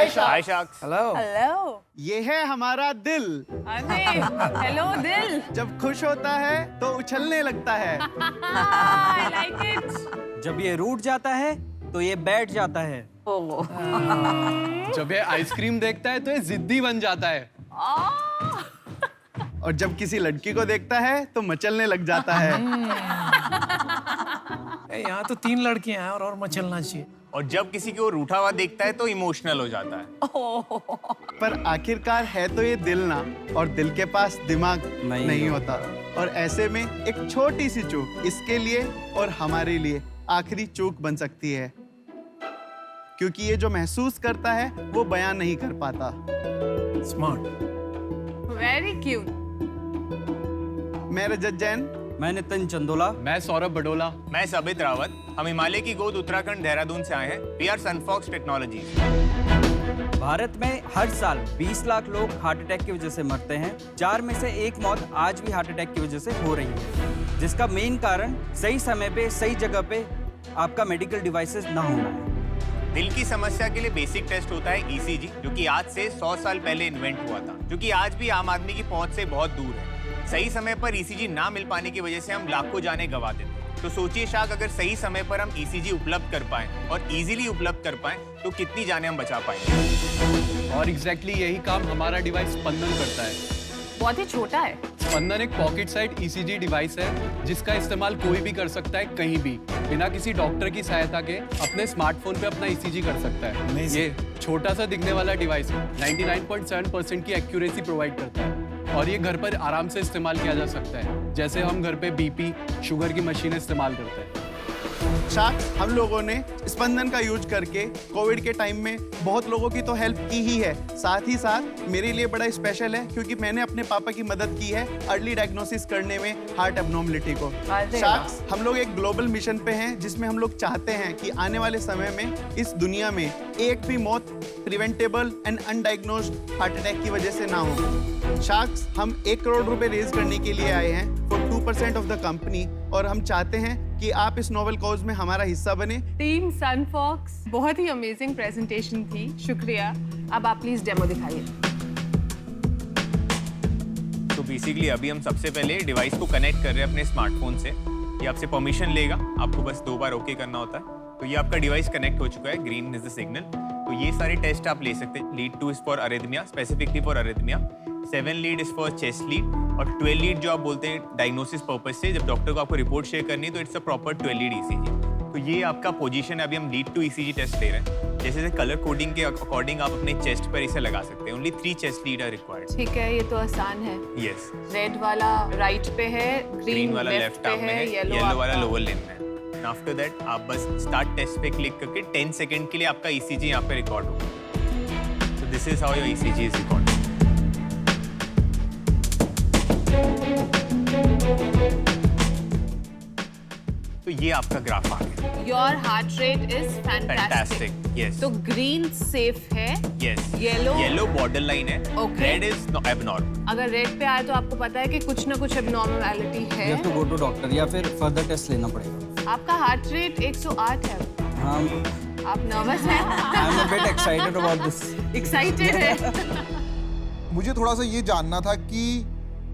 हाय sacks. Hello. Hello. ये है हमारा दिल। अरे हेलो दिल। जब खुश होता है तो उछलने लगता है। I like it. जब ये रूठ जाता है तो ये बैठ जाता है। जब ये आइसक्रीम देखता है तो ये जिद्दी बन जाता है। और जब किसी लड़की को देखता है तो मचलने लग जाता है। यहाँ तो 3 लड़कियां हैं और मचलना चाहिए। और जब किसी को रूठा हुआ देखता है तो इमोशनल हो जाता है। पर आखिरकार है तो ये दिल ना, और दिल के पास दिमाग नहीं होता। और ऐसे में एक छोटी सी चूक इसके लिए और हमारे लिए आखिरी चूक बन सकती है, क्योंकि ये जो महसूस करता है वो बयान नहीं कर पाता। स्मार्ट। Very cute. मैं रजत जैन। मैं नितिन चंदोला। मैं सौरभ बडोला। मैं सबित रावत। हम हिमालय की गोद उत्तराखंड देहरादून से आए हैं। We are Sunfox technologies. Bharat में हर साल 20 लाख लोग हार्ट अटैक की वजह से मरते हैं। 4 में से 1 मौत आज भी हार्ट अटैक की वजह से हो रही है, जिसका मेन कारण सही समय पे सही जगह पे आपका मेडिकल डिवाइसेस ना होना है। दिल की समस्या के लिए बेसिक टेस्ट होता है ईसीजी, जो कि आज से 100 साल पहले इन्वेंट हुआ था, जो कि आज भी आम आदमी की पहुंच से बहुत दूर है। सही समय पर ईसीजी ना मिल पाने की वजह से हम लाखों जानें गंवा देते हैं। तो सोचिए शाक, अगर सही समय पर हम ईसीजी उपलब्ध कर पाएं और इजीली उपलब्ध कर पाएं तो कितनी जानें हम बचा पाएंगे। और एग्जैक्टली यही काम हमारा डिवाइस स्पंदन करता है। बहुत ही छोटा है। स्पंदन एक पॉकेट साइड ईसीजी डिवाइस है जिसका इस्तेमाल कोई भी कर सकता है, कहीं भी, बिना किसी डॉक्टर की सहायता के अपने स्मार्टफोन पे अपना ईसीजी कर सकता है। ये छोटा सा दिखने वाला डिवाइस 99.7% की एक्यूरेसी प्रोवाइड करता है और ये घर पर आराम से इस्तेमाल किया जा सकता है, जैसे हम घर पे बीपी शुगर की मशीन इस्तेमाल करते हैं। शाक्स, हम लोगों ने स्पंदन का यूज करके कोविड के टाइम में बहुत लोगों की तो हेल्प की ही है, साथ ही साथ मेरे लिए बड़ा स्पेशल है क्योंकि मैंने अपने पापा की मदद की है अर्ली डायग्नोसिस करने में हार्ट एब्नॉर्मलिटी को। शाक्स, हम लोग एक ग्लोबल मिशन पे हैं जिसमें हम लोग चाहते हैं कि आने वाले समय में इस दुनिया में एक भी मौत preventable and undiagnosed heart attack की वजह से ना हो। शाक्स, हम 1 करोड़ रुपए रेज करने के लिए आए हैं फॉर 2% ऑफ द कंपनी, और हम चाहते हैं कि आप इस नोबेल कॉज में हमारा हिस्सा बने। टीम सनफॉक्स, बहुत ही अमेजिंग प्रेजेंटेशन थी, शुक्रिया। अब आप प्लीज डेमो दिखाइए। तो बेसिकली अभी हम सबसे पहले डिवाइस को कनेक्ट कर रहे हैं अपने स्मार्टफोन से। ये आपसे परमिशन लेगा, आपको बस 2 बार ओके करना होता है। तो ये आपका डिवाइस कनेक्ट हो चुका है, ग्रीन इज द सिग्नल। तो ये सारे टेस्ट आप ले सकते हैं। Lead 2 is for arrhythmia, specifically for arrhythmia. 7 lead is for chest lead, और 12 लीड जो आप बोलते हैं डायग्नोसिस पर्पस से, जब डॉक्टर को आपको रिपोर्ट शेयर करनी है तो it's a proper 12 lead ECG. तो ये आपका पोजीशन है। अभी हम लीड 2 ईसीजी टेस्ट ले रहे हैं। जैसे कलर कोडिंग के अकॉर्डिंग आप अपने चेस्ट पर इसे लगा सकते हैं। Only 3 chest lead are required. ठीक है, ये तो आसान है। यस। रेड वाला राइट पे है, ग्रीन वाला लेफ्ट आर्म में है, येलो वाला लोअर लिम्ब में। आफ्टर दैट आप बस स्टार्ट टेस्ट पे क्लिक करके 10 सेकंड के लिए आपका ईसीजी यहाँ पे रिकॉर्ड होगा। So this is how your ECG is recorded. तो ये आपका ग्राफ आ गया। Your heart rate is fantastic. Yes. तो ग्रीन सेफ है। Yes. येलो बॉर्डर लाइन है। Okay. Red is abnormal. अगर रेड पे आए तो आपको पता है कि कुछ ना कुछ एबनॉर्मलिटी है। You have to go to doctor या फिर फर्दर टेस्ट लेना पड़ेगा। आपका हार्ट रेट 108 है। हाँ, आप नर्वस हैं? I'm a bit excited about this. Excited है। मुझे थोड़ा सा ये जानना था कि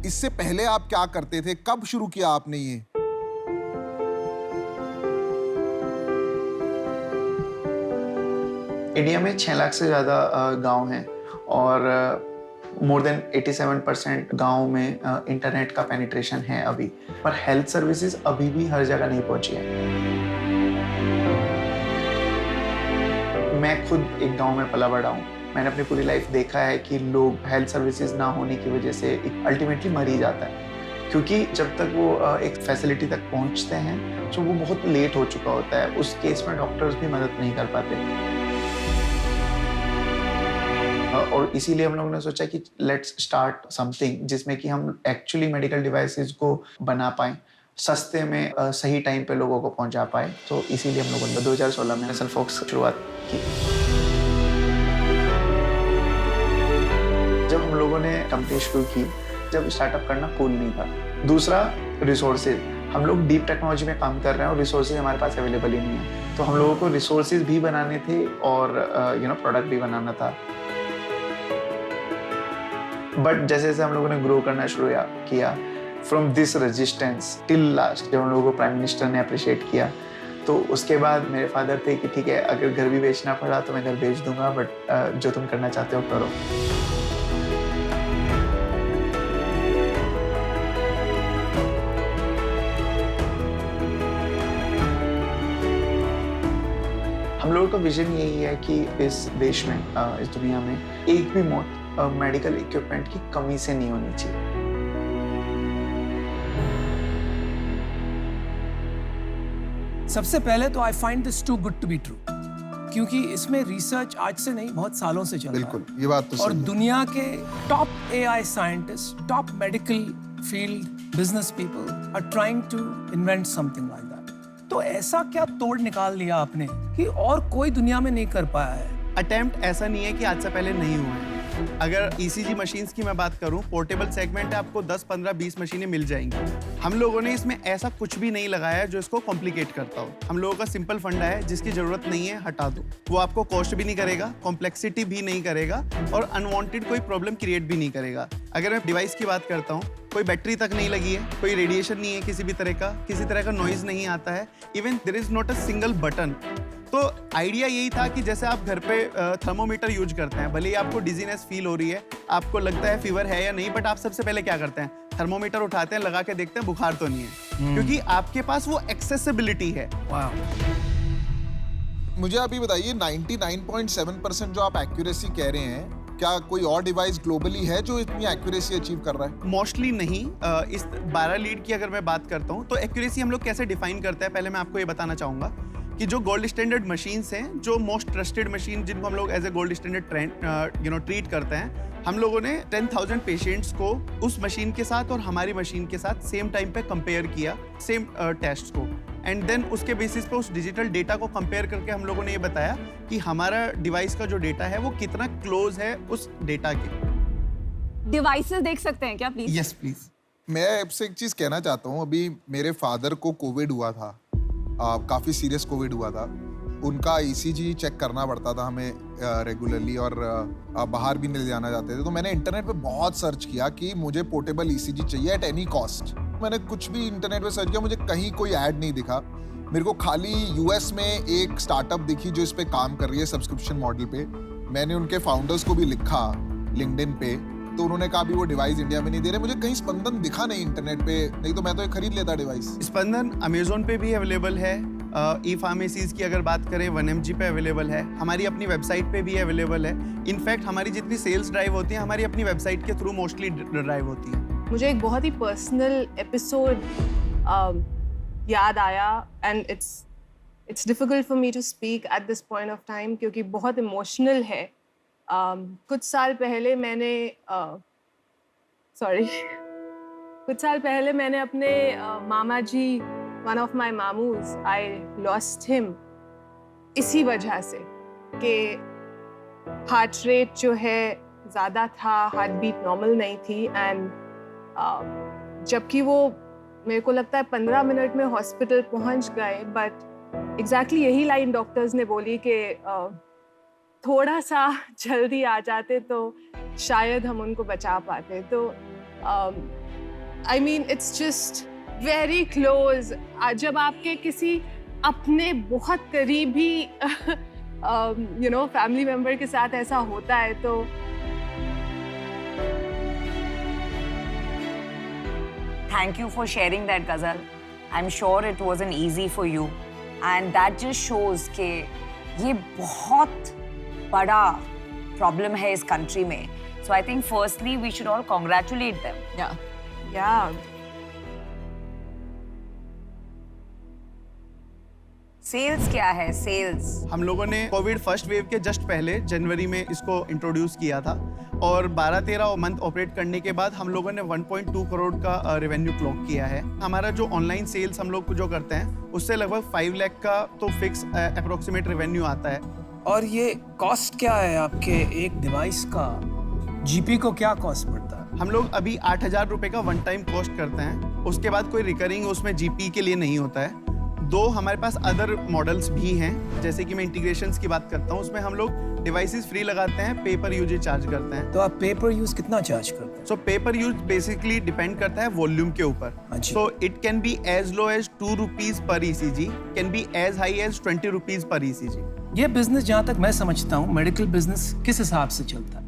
इससे पहले आप क्या करते थे, कब शुरू किया आपने ये? इंडिया में 6 लाख से ज़्यादा गांव हैं और मोर देन 87% गांव में इंटरनेट का पेनिट्रेशन है अभी, पर हेल्थ सर्विसेज अभी भी हर जगह नहीं पहुंची है। मैं खुद एक गांव में पला बड़ा हूँ। मैंने अपनी पूरी लाइफ देखा है कि लोग हेल्थ सर्विसेज ना होने की वजह से अल्टीमेटली मर ही जाता है, क्योंकि जब तक वो एक फैसिलिटी तक पहुंचते हैं तो वो बहुत लेट हो चुका होता है। उस केस में डॉक्टर्स भी मदद नहीं कर पाते, और इसीलिए हम लोगों ने सोचा कि लेट्स स्टार्ट समथिंग जिसमें कि हम एक्चुअली मेडिकल डिवाइसेस को बना पाएं, सस्ते में सही टाइम पे लोगों को पहुंचा पाए। तो इसीलिए हम लोगों ने 2016 में सनफॉक्स शुरुआत की। जब हम लोगों ने कंपनी शुरू की, जब स्टार्टअप करना कूल नहीं था। दूसरा, रिसोर्सेज। हम लोग डीप टेक्नोलॉजी में काम कर रहे हैं और रिसोर्सेज हमारे पास अवेलेबल ही नहीं है, तो हम लोगों को रिसोर्सेज भी बनाने थे और प्रोडक्ट भी बनाना था। बट जैसे जैसे हम लोगों ने ग्रो करना शुरू किया, from this resistance till last, जब हम लोगों को प्राइम मिनिस्टर ने अप्रिशिएट किया, तो उसके बाद मेरे फादर थे कि ठीक है, अगर घर भी बेचना पड़ा तो मैं घर बेच दूंगा, बट जो तुम करना चाहते हो करो। हम लोगों का विजन यही है कि इस देश में, इस दुनिया में एक भी मौत मेडिकल इक्विपमेंट की कमी से नहीं होनी चाहिए। सबसे पहले तो I find this to good to be true, क्योंकि इसमें रिसर्च आज से नहीं बहुत सालों से चल रहा है। बिल्कुल, ये बात तो और सही है। दुनिया के top AI scientist, top medical field business people are trying to invent something like that. तो ऐसा क्या तोड़ निकाल लिया आपने कि और कोई दुनिया में नहीं कर पाया है? अटेम्प्ट ऐसा नहीं है कि आज से पहले नहीं हुआ है। अगर ECG मशीन्स की मैं बात करूं, पोर्टेबल सेगमेंट है, आपको 10, 15, 20 मशीनें मिल जाएंगी। हम लोगों ने इसमें ऐसा कुछ भी नहीं लगाया है जो इसको कॉम्प्लिकेट करता हो। हम लोगों का सिंपल फंडा है, जिसकी जरूरत नहीं है हटा दो। वो आपको कॉस्ट भी नहीं करेगा, कॉम्प्लेक्सिटी भी नहीं करेगा और अनवांटेड कोई प्रॉब्लम क्रिएट भी नहीं करेगा। अगर मैं डिवाइस की बात करता हूँ, कोई बैटरी तक नहीं लगी है, कोई रेडिएशन नहीं है किसी भी तरह का, किसी तरह का नॉइज नहीं आता है, even there is not a single button. तो आइडिया यही था कि जैसे आप घर पे थर्मोमीटर यूज करते हैं, भले ही आपको डिजीनेस फील हो रही है, आपको लगता है फीवर है या नहीं, बट आप सबसे पहले क्या करते हैं? थर्मोमीटर उठाते हैं, लगा के देखते हैं बुखार तो नहीं है, क्योंकि आपके पास वो एक्सेसिबिलिटी है। वाह। मुझे अभी बताइए, 99.7% जो आप एक्यूरेसी कह रहे हैं, क्या कोई और डिवाइस ग्लोबली है जो इतनी एक्यूरेसी अचीव कर रहा है? मोस्टली नहीं। इस 12 लीड की अगर मैं बात करता हूँ, तो एक्यूरेसी हम लोग कैसे डिफाइन करते हैं, पहले मैं आपको ये बताना चाहूंगा कि जो गोल्ड स्टैंडर्ड मशीन्स हैं, जो मोस्ट ट्रस्टेड मशीन जिनको हम लोग as a gold standard treat करते हैं, हम लोगों ने 10,000 पेशेंट्स को उस मशीन के साथ और हमारी मशीन के साथ सेम टाइम पे कंपेयर किया, सेम टेस्ट को, एंड देन उसके बेसिस पे उस डिजिटल डेटा को कंपेयर करके हम लोगों ने ये बताया कि हमारा डिवाइस का जो डेटा है वो कितना क्लोज है उस डेटा के। डिवाइसेस देख सकते हैं क्या प्लीज? Yes please. मैं आपसे एक चीज कहना चाहता हूँ। अभी मेरे फादर को कोविड हुआ था, काफी सीरियस कोविड हुआ था। उनका ECG चेक करना पड़ता था हमें रेगुलरली, और बाहर भी नहीं ले जाना चाहते थे। तो मैंने इंटरनेट पे बहुत सर्च किया कि मुझे पोर्टेबल ECG चाहिए एट एनी कॉस्ट। मैंने कुछ भी इंटरनेट पे सर्च किया, मुझे कहीं कोई ऐड नहीं दिखा। मेरे को खाली US में एक स्टार्टअप दिखी जो इस पे काम कर रही है सब्सक्रिप्शन मॉडल पे। मैंने उनके फाउंडर्स को भी लिखा लिंक्डइन पे, तो उन्होंने कहा भी वो डिवाइस इंडिया में नहीं दे रहे। मुझे कहीं स्पंदन दिखा नहीं इंटरनेट पे, नहीं तो मैं तो ये खरीद लेता डिवाइस। स्पंदन अमेजोन पे भी अवेलेबल है, ई फार्मेसीज की अगर बात करें 1mg पे अवेलेबल है, हमारी अपनी वेबसाइट पे भी अवेलेबल है। इनफैक्ट हमारी जितनी सेल्स ड्राइव होती है, हमारी अपनी वेबसाइट के थ्रू मोस्टली ड्राइव होती है। मुझे एक बहुत ही पर्सनल एपिसोड याद आया, and it's difficult for me to speak at this point of time, क्योंकि बहुत इमोशनल है। कुछ साल पहले मैंने अपने मामा जी, वन ऑफ माई मामूज, आई लॉस्ट हिम इसी वजह से कि हार्ट रेट जो है ज़्यादा था, हार्ट बीट नॉर्मल नहीं थी, एंड जबकि वो मेरे को लगता है 15 मिनट में हॉस्पिटल पहुंच गए, बट एग्जैक्टली यही लाइन डॉक्टर्स ने बोली कि थोड़ा सा जल्दी आ जाते तो शायद हम उनको बचा पाते। तो I mean it's just very close. जब आपके किसी अपने बहुत करीबी फैमिली मेंबर के साथ ऐसा होता है, तो Thank you for sharing that, Ghazal. I'm sure it wasn't easy for you, and that just shows कि ये बहुत बड़ा problem है इस country में. So I think firstly we should all congratulate them. yeah. Sales क्या है? Sales. हम लोगों ने कोविड फर्स्ट वेव के जस्ट पहले जनवरी में इसको इंट्रोड्यूस किया था, और 12-13 मंथ ऑपरेट करने के बाद हम लोगों ने 1.2 करोड़ का रेवेन्यू क्लॉक किया है। हमारा जो ऑनलाइन सेल्स हम लोग जो करते हैं, उससे लगभग 5 लाख का तो फिक्स अप्रोक्सीमेट रेवेन्यू आता है। और ये कॉस्ट क्या है आपके एक डिवाइस का? GP को क्या कॉस्ट पड़ता है? हम लोग अभी 8,000 रुपए का वन टाइम कॉस्ट करते हैं, उसके बाद कोई रिकरिंग उसमें जीपी के लिए नहीं होता है। 2 हमारे पास अदर मॉडल्स भी हैं, जैसे कि मैं इंटीग्रेशंस की बात करता हूँ, उसमें हम लोग डिवाइसेस फ्री लगाते हैं, पेपर यूज चार्ज करते हैं। तो आप पेपर यूज कितना चार्ज करते हैं? So paper use basically depend करता है वॉल्यूम के ऊपर। अच्छा। So it can be as low as 2 rupees per ECG, can be as high as 20 rupees per ECG. ये बिजनेस जहाँ तक मैं समझता हूँ, मेडिकल बिजनेस किस हिसाब से चलता है?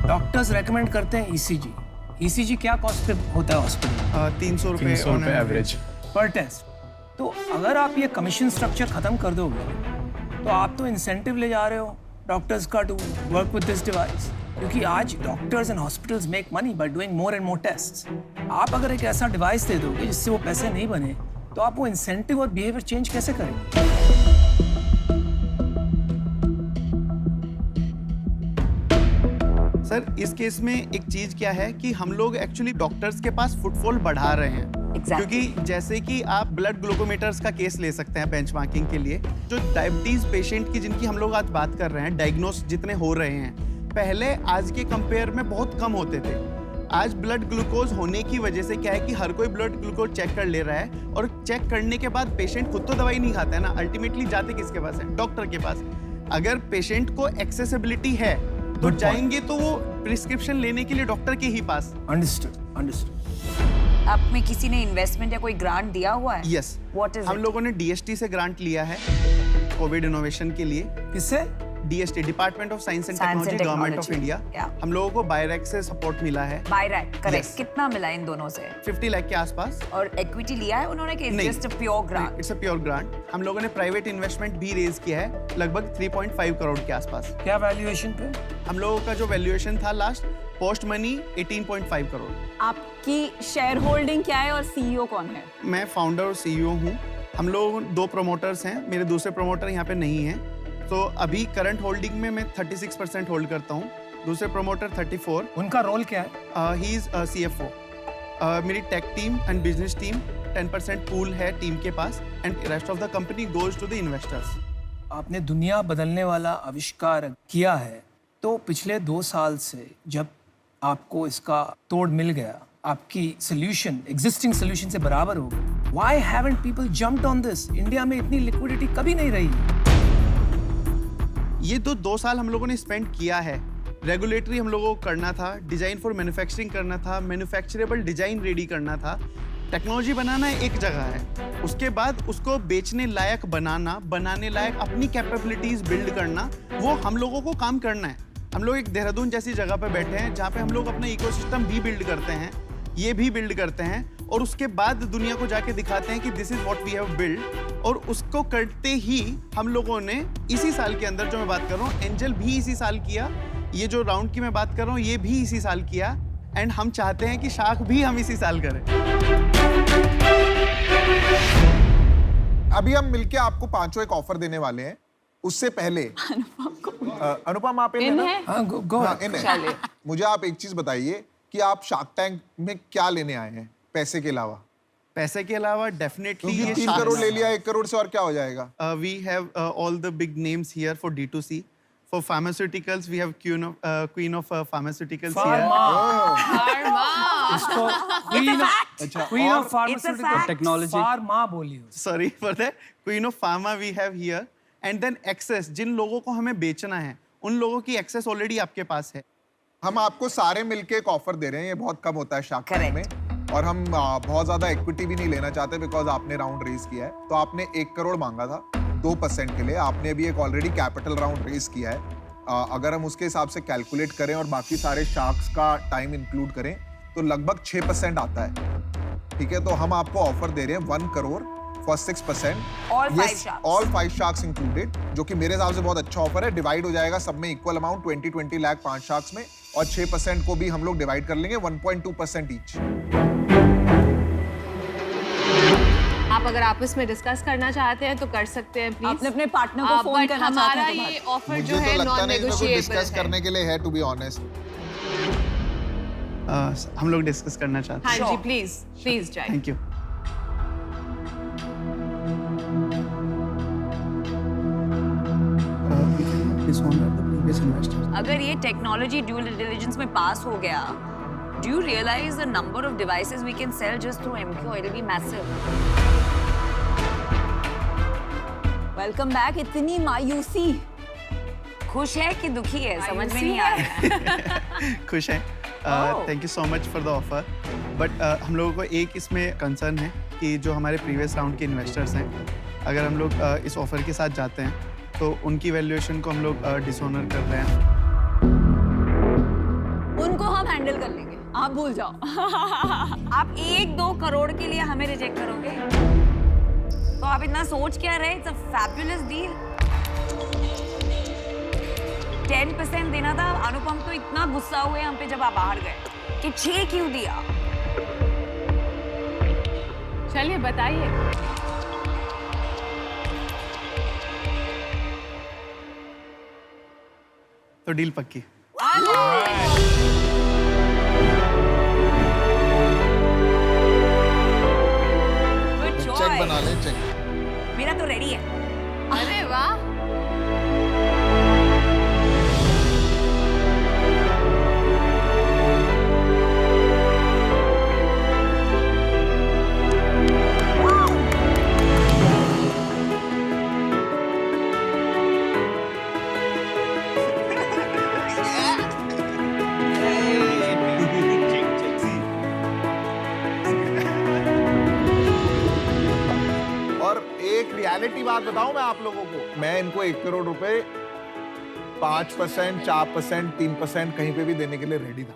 डॉक्टर्स रेकमेंड करते हैं ईसीजी। ईसीजी क्या कॉस्ट पे होता है हॉस्पिटल? 300 रुपए एवरेज पर टेस्ट। तो अगर आप ये कमीशन स्ट्रक्चर खत्म कर दोगे तो आप तो इंसेंटिव ले जा रहे हो डॉक्टर्स का to work with this device, क्योंकि आज doctors and hospitals make money by doing more and more tests. आप अगर एक ऐसा डिवाइस दे दोगे जिससे वो पैसे नहीं बने, तो आप वो इंसेंटिव और बिहेवियर चेंज कैसे करेंगे? सर इस केस में एक चीज क्या है कि हम लोग एक्चुअली डॉक्टर्स के पास फुटफॉल बढ़ा रहे हैं। Exactly. क्योंकि जैसे कि आप ब्लड ग्लूकोमीटर्स का केस ले सकते हैं बेंचमार्किंग के लिए, जो डायबिटीज पेशेंट की जिनकी हम लोग आज बात कर रहे हैं, डायग्नोस जितने हो रहे हैं, पहले आज के कंपेयर में बहुत कम होते थे। आज ब्लड ग्लूकोज होने की वजह से क्या है कि हर कोई ब्लड ग्लूकोज चेक कर ले रहा है, और चेक करने के बाद पेशेंट खुद तो दवाई नहीं खाता है ना, अल्टीमेटली जाते किसके पास है? डॉक्टर के पास। अगर पेशेंट को एक्सेसिबिलिटी है तो जाएंगे तो वो प्रिस्क्रिप्शन लेने के लिए डॉक्टर के ही पास। Understood, understood. आप में किसी ने इन्वेस्टमेंट या कोई ग्रांट दिया हुआ है? यस। What is हम it? लोगों ने डीएसटी से ग्रांट लिया है कोविड इनोवेशन के लिए। किससे? DST, department of science and Science and technology, government of Technology. India. Yeah. हम लोगों को बायरैक से सपोर्ट मिला है बायरैक, करेक्ट। Yes. कितना मिला इन दोनों से? 50 लाख के आसपास। और इक्विटी लिया है उन्होंने कि just a pure grant? It's a pure grant. हम लोगों ने प्राइवेट इन्वेस्टमेंट भी रेज किया है, लगभग 3.5 करोड़ के आसपास। क्या वैल्यूएशन पे? हम लोगों का जो वैल्यूएशन था लास्ट पोस्ट मनी 18.5 करोड़। आपकी शेयर होल्डिंग क्या है और सीईओ कौन है? मैं फाउंडर और सीईओ हूँ। हम लोग 2 प्रमोटर्स हैं, मेरे दूसरे प्रमोटर यहाँ पे नहीं हैं। तो अभी करंट होल्डिंग में मैं 36% होल्ड करता हूँ, दूसरे प्रमोटर 34। उनका रोल क्या है? He is CFO। मेरी tech team and business team 10% pool है टीम के पास, and rest of the company goes to the investors. आपने दुनिया बदलने वाला आविष्कार किया है, तो पिछले 2 साल से जब आपको इसका तोड़ मिल गया, आपकी सोल्यूशन एग्जिस्टिंग सोल्यूशन से बराबर हो गई, why haven't people jumped on this? India में इतनी लिक्विडिटी कभी नहीं रही। ये तो 2 साल हम लोगों ने स्पेंड किया है। रेगुलेटरी हम लोगों को करना था, डिजाइन फॉर मैन्युफैक्चरिंग करना था, मैन्युफैक्चरेबल डिजाइन रेडी करना था, टेक्नोलॉजी बनाना एक जगह है, उसके बाद उसको बेचने लायक बनाना, बनाने लायक अपनी कैपेबिलिटीज बिल्ड करना, वो हम लोगों को काम करना है। हम लोग एक देहरादून जैसी जगह पे बैठे हैं जहाँ पे हम लोग अपना इकोसिस्टम भी बिल्ड करते हैं, ये भी बिल्ड करते हैं, और उसके बाद दुनिया को जाके दिखाते हैं कि this is what we have build. और उसको करते ही हम लोगों ने इसी साल के अंदर, जो मैं बात कर रहा हूँ, एंजल भी इसी साल किया, ये जो राउंड की मैं बात कर रहा हूँ ये भी इसी साल किया, एंड हम चाहते हैं कि शाख भी हम इसी साल करें। अभी हम मिलके आपको 5 एक ऑफर देने वाले हैं। उससे पहले अनुपम आप इन है? हाँ, गो हाँ, इन है। मुझे आप एक चीज बताइए कि आप शार्क टैंक में क्या लेने आए हैं पैसे के अलावा? पैसे के अलावा डेफिनेटली क्योंकि 3 करोड़ ले लिया, 1 करोड़ से और क्या हो जाएगा? We have all the big names here for D2C. For pharmaceuticals, we have queen of pharmaceuticals here. इसको queen of pharmaceutical technology. Pharma बोलिए। Sorry for that. Queen of pharma we have here, and then access. जिन लोगों को हमें बेचना है, उन लोगों की access ऑलरेडी आपके पास है। हम आपको सारे मिलके एक ऑफर दे रहे हैं, ये बहुत कम होता है शार्क टैंक में, और हम बहुत ज्यादा इक्विटी भी नहीं लेना चाहते बिकॉज आपने राउंड रेज किया है। तो आपने 1 करोड़ मांगा था 2% के लिए, आपने भी एक ऑलरेडी कैपिटल राउंड रेज किया है। अगर हम उसके हिसाब से कैलकुलेट करें और बाकी सारे शार्क्स का टाइम इंक्लूड करें तो लगभग 6% आता है। ठीक है, तो हम आपको ऑफर दे रहे हैं 1 crore for 6%। All 5 sharks. All 5 sharks included, जो कि मेरे हिसाब से बहुत अच्छा ऑफर है। डिवाइड हो जाएगा सब में इक्वल अमाउंट, 20 लाख 5 शार्क्स में, और 6% को भी हम लोग डिवाइड कर लेंगे 1.2% ईच। आप अगर आपस में डिस्कस करना चाहते हैं तो कर सकते हैं प्लीज। आपने अपने पार्टनर को फोन बट करना चाहते हमारा हैं तो ये ऑफर मुझे जो तो है लगता नॉन नहीं इसमें कुछ डिस्कस नेगोशिएबल है। करने के लिए है, टू बी ऑनेस्ट। हम लोग डिस्कस करना चाहते हैं। हाँ जी, प्लीज प्लीज जाइए। Thank you. Previous investors. अगर ये टेक्नोलॉजी ड्यू डिलिजेंस में पास हो गया, do you realize the number of devices we can sell just through MQ? It'll be massive. Welcome back. इतनी मायूसी। खुश है कि दुखी है समझ में नहीं आ रहा। खुश हैं। Oh. Thank you so much for the offer, but हम लोगों को एक इसमें कंसर्न है कि जो हमारे प्रीवियस राउंड के इन्वेस्टर्स हैं, अगर हम लोग इस ऑफर के साथ जाते हैं तो उनकी वैल्यूएशन को हम लोग डिसऑनर कर रहे हैं। उनको हम हैंडल कर लेंगे, आप भूल जाओ। आप 1-2 करोड़ के लिए हमें रिजेक्ट करोगे? तो आप इतना सोच क्या रहे? It's a fabulous deal. 10% देना था। अनुपम तो इतना गुस्सा हुए हम पे जब आप बाहर गए कि 6 क्यों दिया? चलिए बताइए। तो डील पक्की। Good check choice. बना ले, चेक। मेरा तो रेडी है। अरे वाह। और एक रियलिटी बात बताऊं मैं आप लोगों को, मैं इनको 1 करोड़ रुपए 5%, 4%, 3% कहीं पे भी देने के लिए रेडी था।